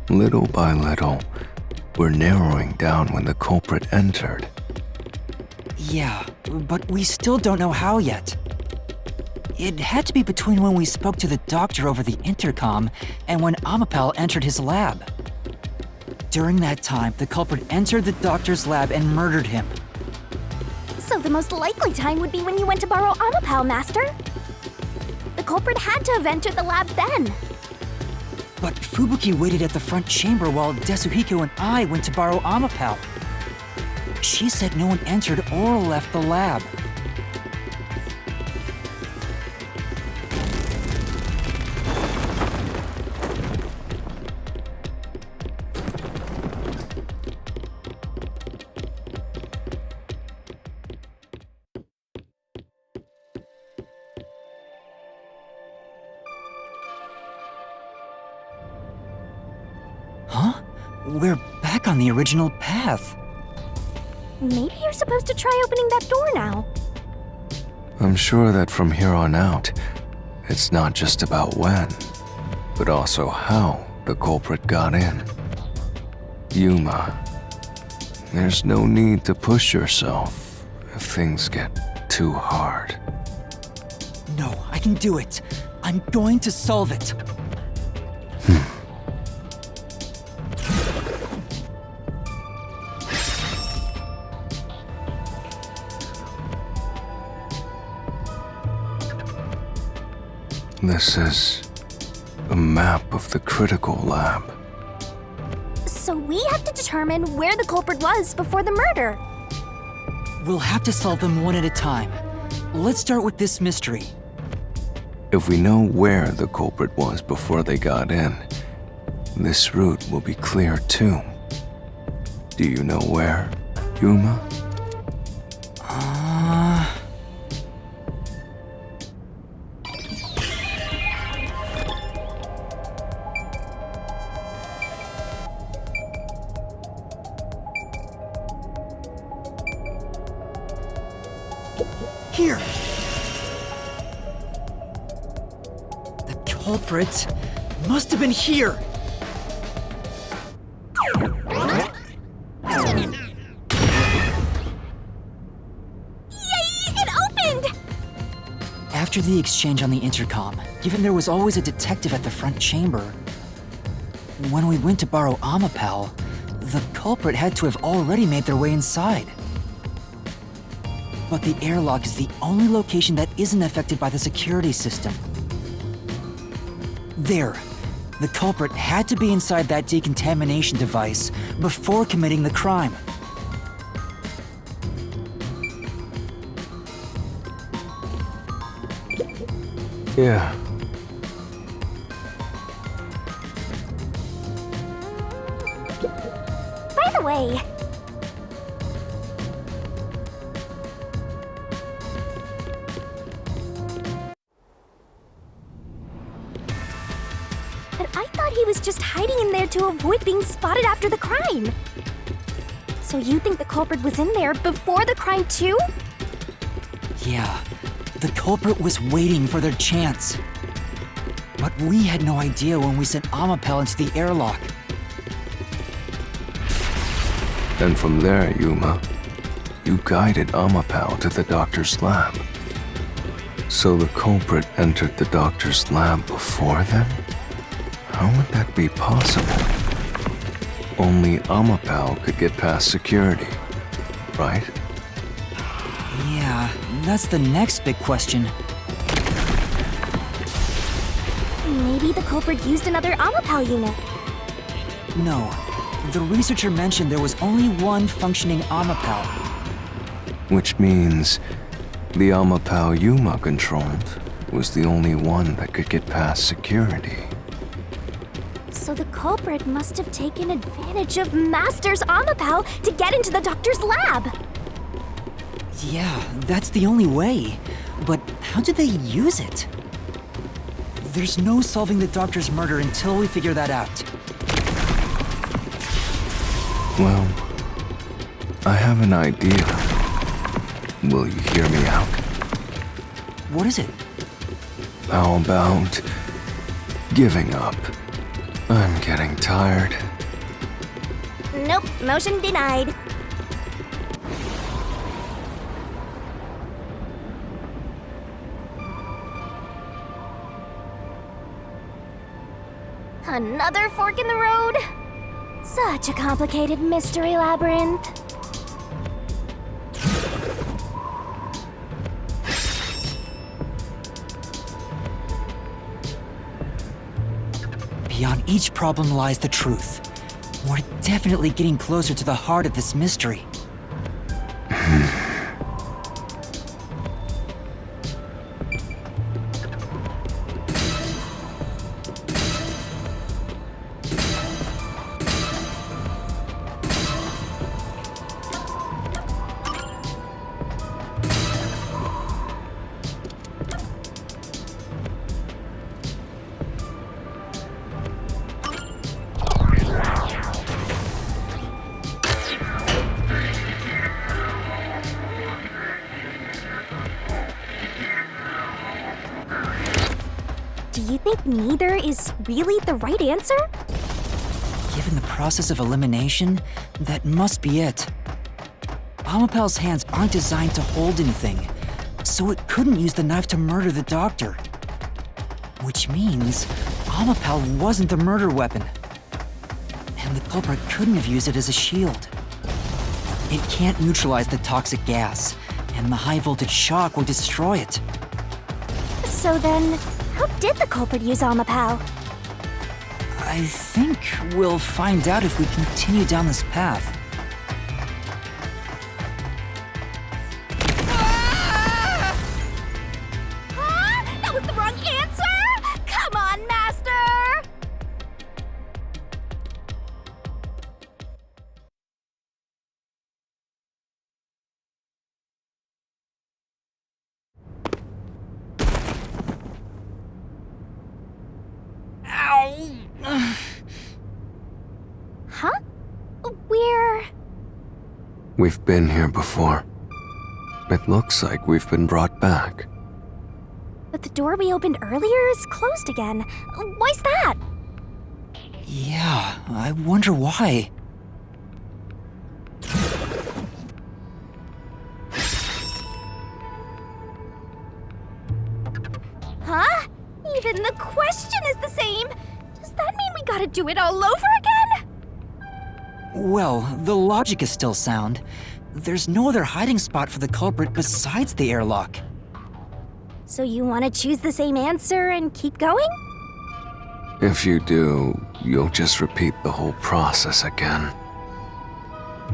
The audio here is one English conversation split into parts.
Little by little, we're narrowing down when the culprit entered. Yeah, but we still don't know how yet. It had to be between when we spoke to the doctor over the intercom and when Amapel entered his lab. During that time, the culprit entered the doctor's lab and murdered him. So the most likely time would be when you went to borrow Amapel, Master. The culprit had to have entered the lab then. But Fubuki waited at the front chamber while Desuhiko and I went to borrow Amapel. She said no one entered or left the lab. Huh? We're back on the original path. Maybe you're supposed to try opening that door now. I'm sure that from here on out, it's not just about when, but also how the culprit got in. Yuma, there's no need to push yourself if things get too hard. No, I can do it. I'm going to solve it. This is a map of the critical lab. So we have to determine where the culprit was before the murder. We'll have to solve them one at a time. Let's start with this mystery. If we know where the culprit was before they got in, this route will be clear too. Do you know where, Yuma? Here! The culprit must have been here! After the exchange on the intercom, given there was always a detective at the front chamber, when we went to borrow Amapel, the culprit had to have already made their way inside. But the airlock is the only location that isn't affected by the security system. There, the culprit had to be inside that decontamination device before committing the crime. Yeah. By the way, but I thought he was just hiding in there to avoid being spotted after the crime. So you think the culprit was in there before the crime too? Yeah, the culprit was waiting for their chance. But we had no idea when we sent Amapel into the airlock. And from there, Yuma, you guided Amapel to the doctor's lab. So the culprit entered the doctor's lab before then? How would that be possible? Only Amapel could get past security, right? Yeah, that's the next big question. Maybe the culprit used another Amapel unit. No, the researcher mentioned there was only one functioning Amapel. Which means the Amapel Yuma controlled was the only one that could get past security. So the culprit must have taken advantage of Master's Amapel to get into the doctor's lab. Yeah, that's the only way. But how did they use it? There's no solving the doctor's murder until we figure that out. Well, I have an idea. Will you hear me out? What is it? How about giving up? I'm getting tired. Nope, motion denied. Another fork in the road? Such a complicated mystery labyrinth. Beyond each problem lies the truth. We're definitely getting closer to the heart of this mystery. Do you think neither is really the right answer? Given the process of elimination, that must be it. Amapal's hands aren't designed to hold anything, so it couldn't use the knife to murder the doctor. Which means Amapal wasn't the murder weapon. And the culprit couldn't have used it as a shield. It can't neutralize the toxic gas, and the high-voltage shock would destroy it. So then, how did the culprit use Amapal? I think we'll find out if we continue down this path. That was the wrong answer? Come on, Master! Huh? We've been here before. It looks like we've been brought back. But the door we opened earlier is closed again. Why's that? Yeah, I wonder why. Huh? Even the question is the same. Does that mean we gotta do it all over again? Well, the logic is still sound. There's no other hiding spot for the culprit besides the airlock. So you want to choose the same answer and keep going? If you do, you'll just repeat the whole process again.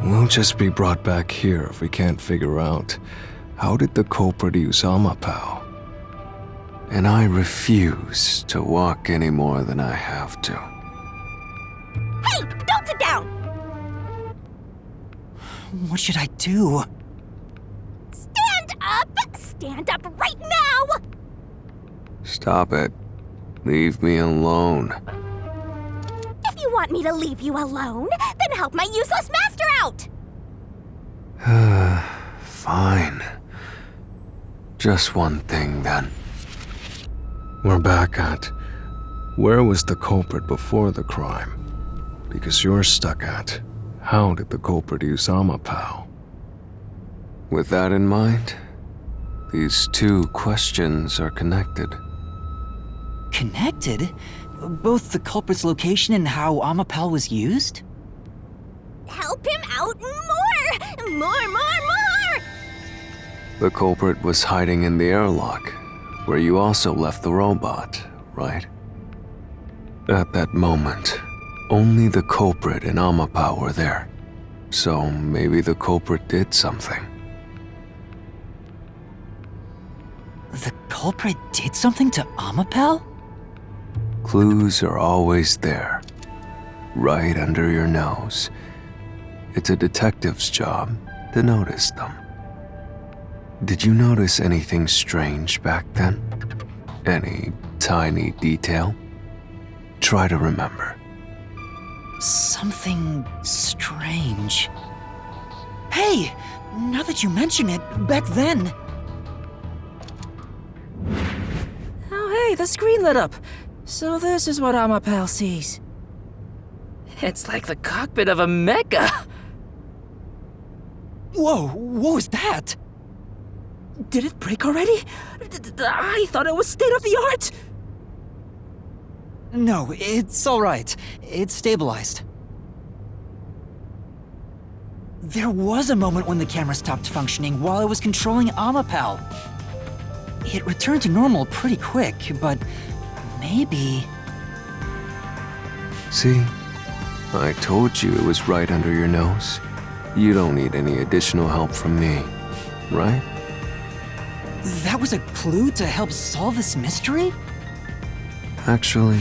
We'll just be brought back here if we can't figure out how did the culprit use Amapal. And I refuse to walk any more than I have to. Hey, don't sit down! What should I do? Stand up! Stand up right now! Stop it. Leave me alone. If you want me to leave you alone, then help my useless master out! Fine. Just one thing then. We're back at where was the culprit before the crime? Because you're stuck at how did the culprit use Amapal? With that in mind, these two questions are connected. Connected? Both the culprit's location and how Amapal was used? Help him out more! More! The culprit was hiding in the airlock, where you also left the robot, right? At that moment, only the culprit and Amapal were there. So maybe the culprit did something. The culprit did something to Amapal? Clues are always there, right under your nose. It's a detective's job to notice them. Did you notice anything strange back then? Any tiny detail? Try to remember. Something strange. Hey! Now that you mention it, back then... Oh hey, the screen lit up. So this is what Amapal sees. It's like the cockpit of a mecha. Whoa, what was that? Did it break already? I thought it was state of the art. No, it's alright. It's stabilized. There was a moment when the camera stopped functioning while I was controlling Amapal. It returned to normal pretty quick, but maybe... See? I told you it was right under your nose. You don't need any additional help from me, right? That was a clue to help solve this mystery? Actually,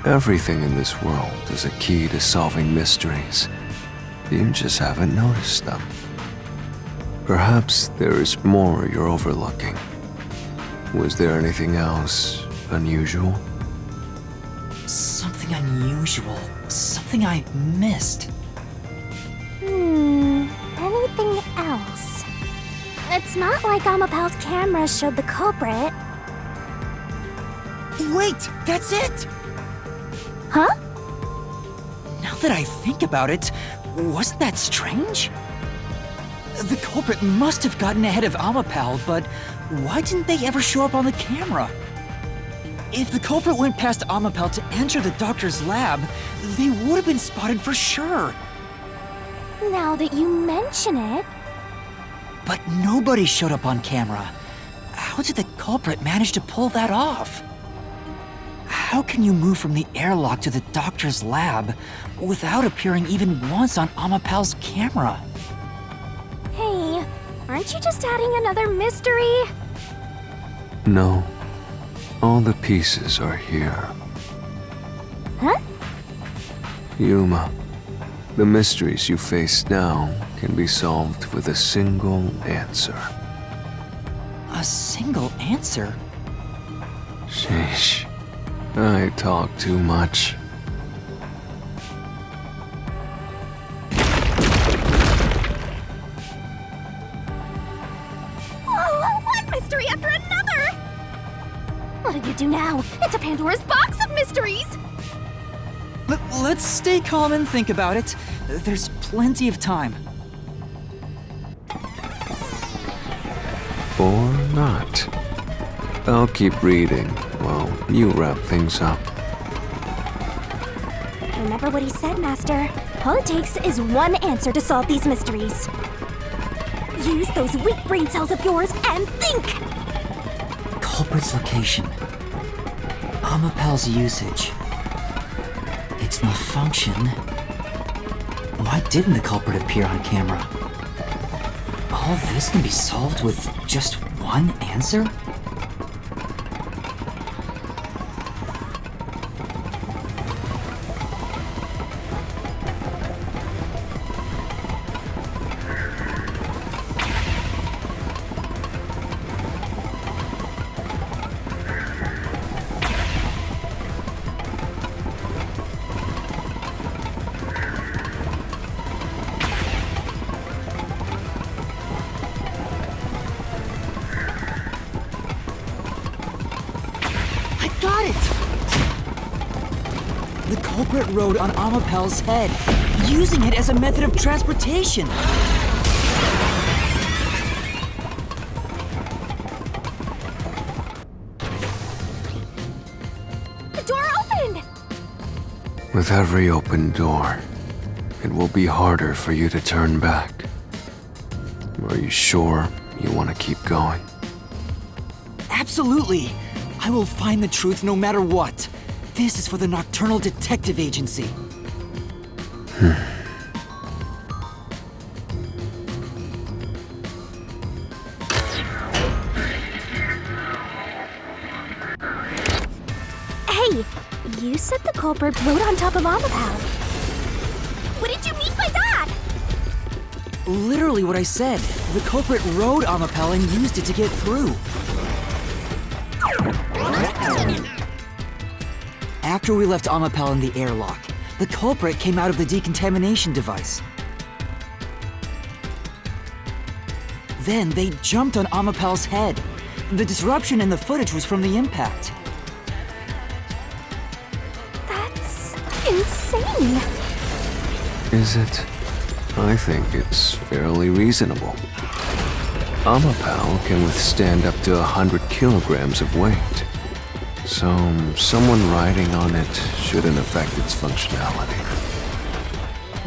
everything in this world is a key to solving mysteries. You just haven't noticed them. Perhaps there is more you're overlooking. Was there anything else unusual? Something unusual. Something I missed. Anything else? It's not like Amapal's camera showed the culprit. Wait, that's it! Huh? Now that I think about it, wasn't that strange? The culprit must have gotten ahead of Amapal, but why didn't they ever show up on the camera? If the culprit went past Amapal to enter the doctor's lab, they would have been spotted for sure. Now that you mention it, But nobody showed up on camera. How did the culprit manage to pull that off? How can you move from the airlock to the doctor's lab without appearing even once on Amapal's camera? hey, aren't you just adding another mystery? No. All the pieces are here. Huh? Yuma, the mysteries you face now can be solved with a single answer. A single answer? Sheesh. I talk too much. Oh, one mystery after another! What did you do now? It's a Pandora's box of mysteries! Let's stay calm and think about it. There's plenty of time. Or not. I'll keep reading while you wrap things up. Remember what he said, Master. All it takes is one answer to solve these mysteries. Use those weak brain cells of yours and think! Culprit's location. Amapal's usage. Its malfunction. Why didn't the culprit appear on camera? All this can be solved with just one answer? Got it! The culprit rode on Amapal's head, using it as a method of transportation. The door opened! With every open door, it will be harder for you to turn back. Are you sure you want to keep going? Absolutely! I will find the truth no matter what. This is for the Nocturnal Detective Agency. Hey, you said the culprit rode on top of Amapal. What did you mean by that? Literally what I said. The culprit rode Amapal and used it to get through. After we left Amapal in the airlock, the culprit came out of the decontamination device. Then they jumped on Amapal's head. The disruption in the footage was from the impact. That's insane. Is it? I think it's fairly reasonable. Amapal can withstand up to 100 kilograms of weight. So, someone riding on it shouldn't affect its functionality.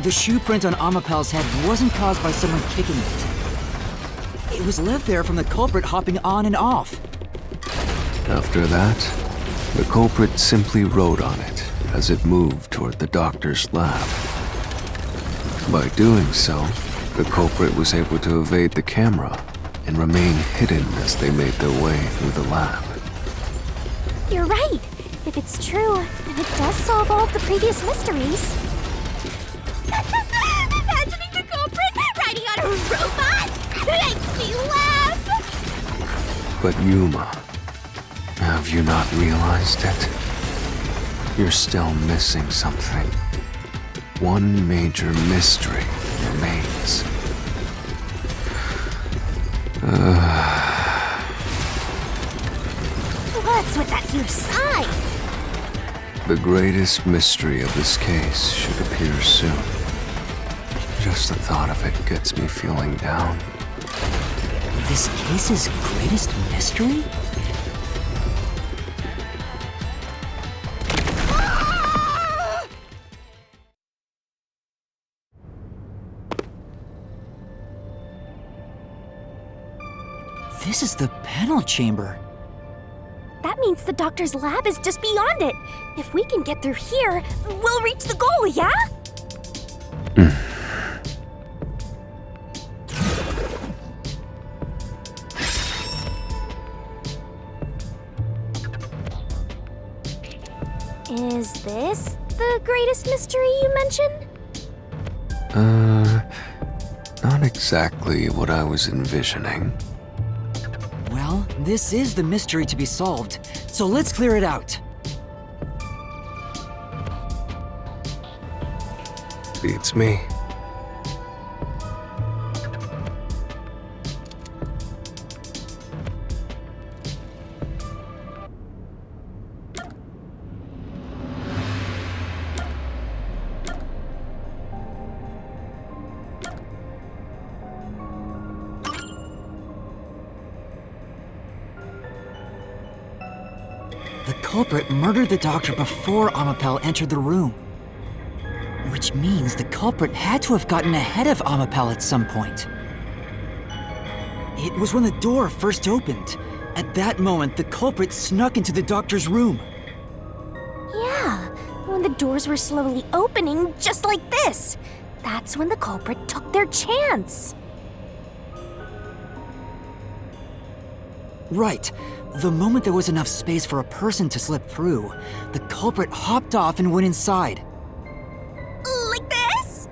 The shoe print on Amapal's head wasn't caused by someone kicking it. It was left there from the culprit hopping on and off. After that, the culprit simply rode on it as it moved toward the doctor's lab. By doing so, the culprit was able to evade the camera and remain hidden as they made their way through the lab. You're right. If it's true, then it does solve all of the previous mysteries. Imagining the culprit riding on a robot makes me laugh! But Yuma, have you not realized it? You're still missing something. One major mystery remains. What's with that huge sign? The greatest mystery of this case should appear soon. Just the thought of it gets me feeling down. This case's greatest mystery? This is the panel chamber. That means the doctor's lab is just beyond it. If we can get through here, we'll reach the goal, yeah? Is this the greatest mystery you mentioned? Not exactly what I was envisioning. Well, this is the mystery to be solved, so let's clear it out. Beats me. The culprit murdered the doctor before Amapal entered the room. Which means the culprit had to have gotten ahead of Amapal at some point. It was when the door first opened. At that moment, the culprit snuck into the doctor's room. Yeah, when the doors were slowly opening, just like this. That's when the culprit took their chance. Right. The moment there was enough space for a person to slip through, the culprit hopped off and went inside. Like this?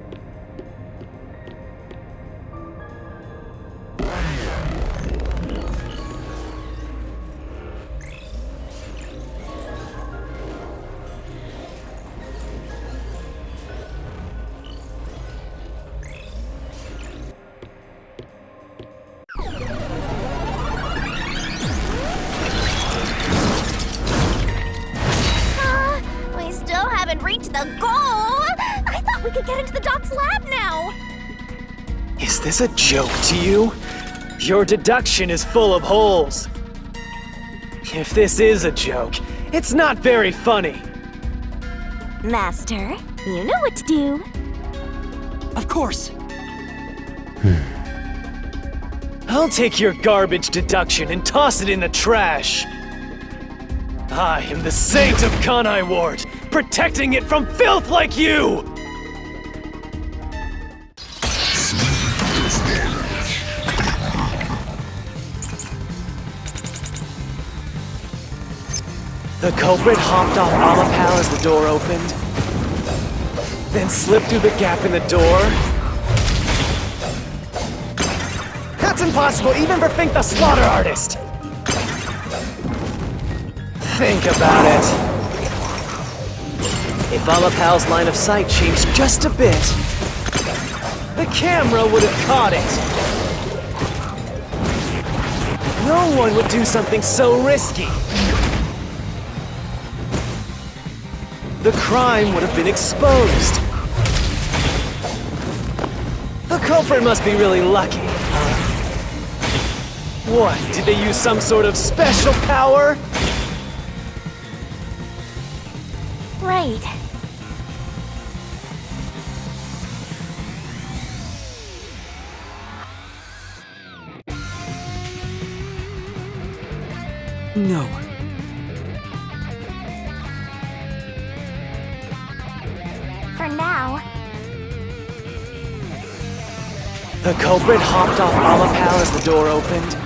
We still haven't reached the goal! I thought we could get into the doc's lab now! Is this a joke to you? Your deduction is full of holes. If this is a joke, it's not very funny. Master, you know what to do. Of course. I'll take your garbage deduction and toss it in the trash. I am the saint of Kanai Ward, protecting it from filth like you! The culprit hopped off Amapal as the door opened, then slipped through the gap in the door. That's impossible, even for Fink the Slaughter Artist! Think about it. If Amapal's line of sight changed just a bit, the camera would have caught it. No one would do something so risky. The crime would have been exposed. culprit must be really lucky, huh? What, did they use some sort of special power? Right. No. For now. The culprit hopped off Amapal as the door opened,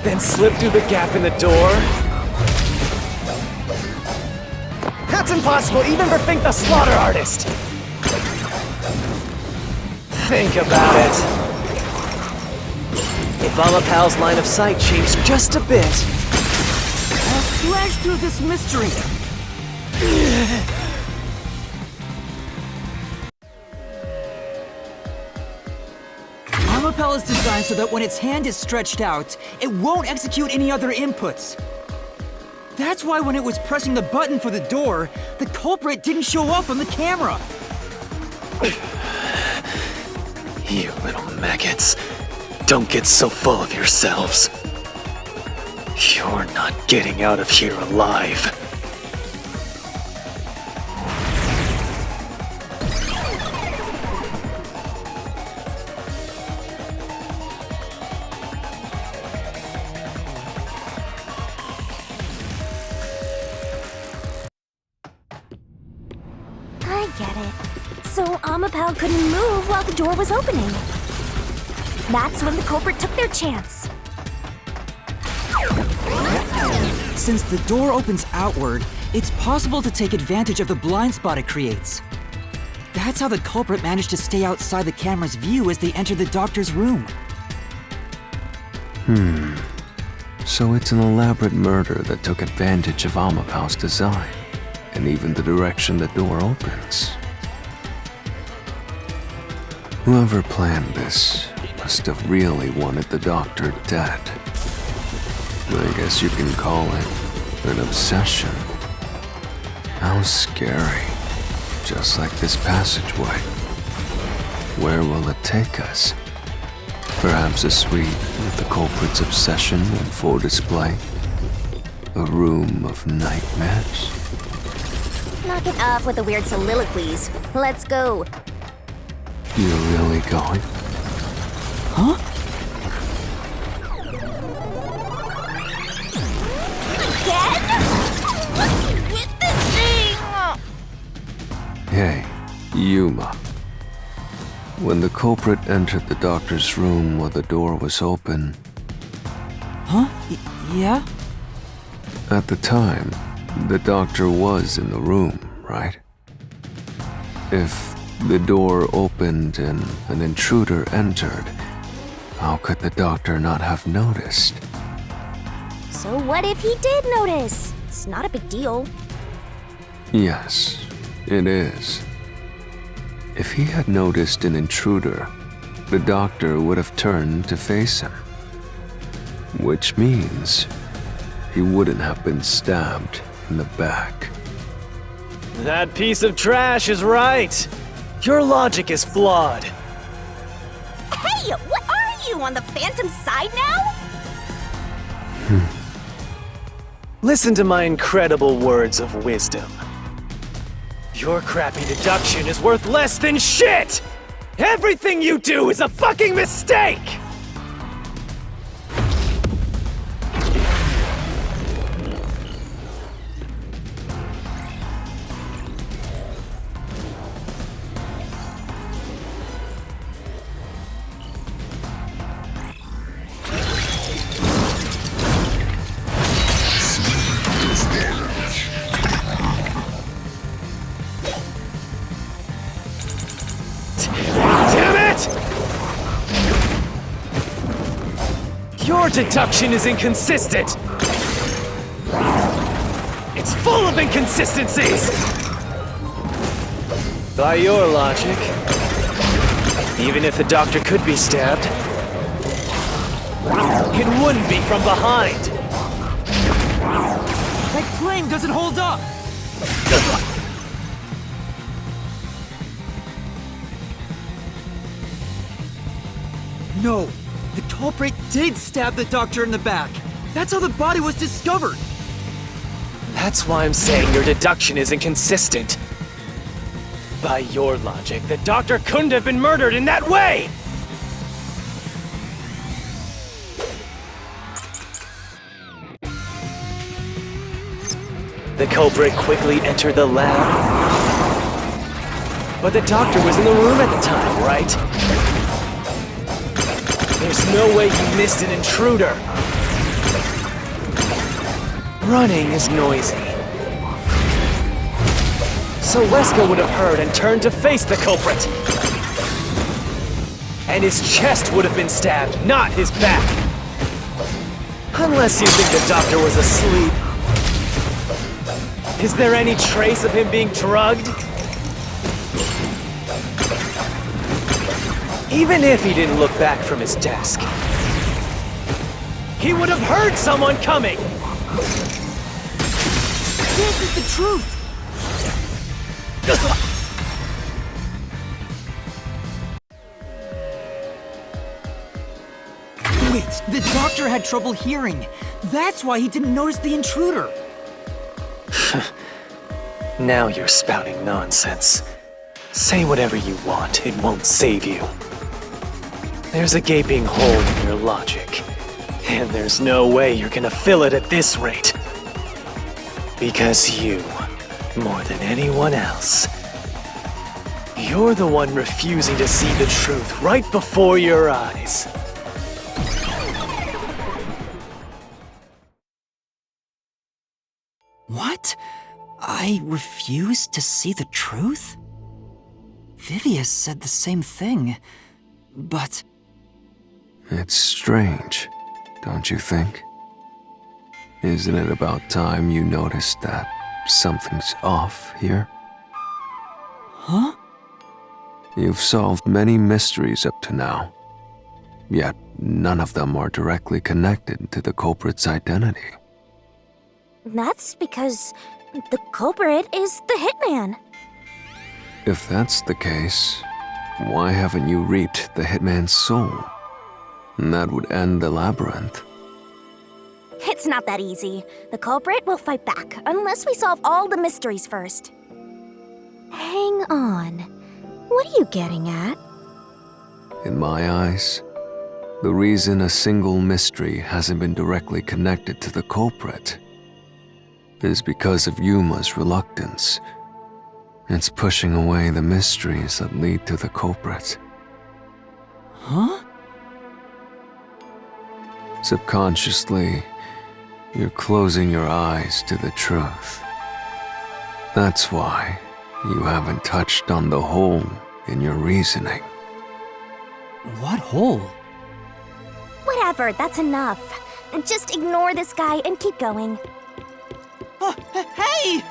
then slipped through the gap in the door. That's impossible even for Fink the Slaughter Artist! Think about it. If Amapal's line of sight changed just a bit... I'll slash through this mystery. Amapal is designed so that when its hand is stretched out, it won't execute any other inputs. That's why when it was pressing the button for the door, the culprit didn't show up on the camera. You little maggots. Don't get so full of yourselves. You're not getting out of here alive. I get it. So Amapal couldn't move while the door was opening. That's when the culprit took their chance. Since the door opens outward, it's possible to take advantage of the blind spot it creates. That's how the culprit managed to stay outside the camera's view as they entered the doctor's room. So it's an elaborate murder that took advantage of Amapal's design, and even the direction the door opens. Whoever planned this must have really wanted the doctor dead. I guess you can call it an obsession. How scary. Just like this passageway. Where will it take us? Perhaps a suite with the culprit's obsession on full display? A room of nightmares? Knock it off with the weird soliloquies. Let's go. You're really going? Huh? Again? What's with this thing? Hey, Yuma. When the culprit entered the doctor's room while the door was open, Huh? Yeah? at the time, the doctor was in the room, right? If the door opened and an intruder entered, how could the doctor not have noticed? So what if he did notice? It's not a big deal. Yes, it is. If he had noticed an intruder, the doctor would have turned to face him. Which means he wouldn't have been stabbed in the back. That piece of trash is right. Your logic is flawed. Hey, what are you, on the Phantom side now? Listen to my incredible words of wisdom. Your crappy deduction is worth less than shit! Everything you do is a fucking mistake! Your deduction is inconsistent! It's full of inconsistencies! By your logic, even if the doctor could be stabbed, it wouldn't be from behind! That claim doesn't hold up! No, the culprit did stab the doctor in the back. That's how the body was discovered. That's why I'm saying your deduction is inconsistent. By your logic, the doctor couldn't have been murdered in that way! The culprit quickly entered the lab. But the doctor was in the room at the time, right? There's no way you missed an intruder. Running is noisy. So Wesker would have heard and turned to face the culprit. And his chest would have been stabbed, not his back. Unless you think the doctor was asleep. Is there any trace of him being drugged? Even if he didn't look back from his desk, he would have heard someone coming! This is the truth. Wait, the doctor had trouble hearing. That's why he didn't notice the intruder. Now you're spouting nonsense. Say whatever you want, it won't save you. There's a gaping hole in your logic, and there's no way you're gonna fill it at this rate. Because you, more than anyone else, you're the one refusing to see the truth right before your eyes. What? I refuse to see the truth? Vivius said the same thing, but... It's strange, don't you think? Isn't it about time you noticed that something's off here? Huh? You've solved many mysteries up to now, yet none of them are directly connected to the culprit's identity. That's because the culprit is the hitman. If that's the case, why haven't you reaped the hitman's soul? And that would end the Labyrinth. It's not that easy. The culprit will fight back, unless we solve all the mysteries first. Hang on. What are you getting at? In my eyes, the reason a single mystery hasn't been directly connected to the culprit is because of Yuma's reluctance. It's pushing away the mysteries that lead to the culprit. Huh? Subconsciously, you're closing your eyes to the truth. That's why you haven't touched on the hole in your reasoning. What hole? Whatever, that's enough. Just ignore this guy and keep going. Hey!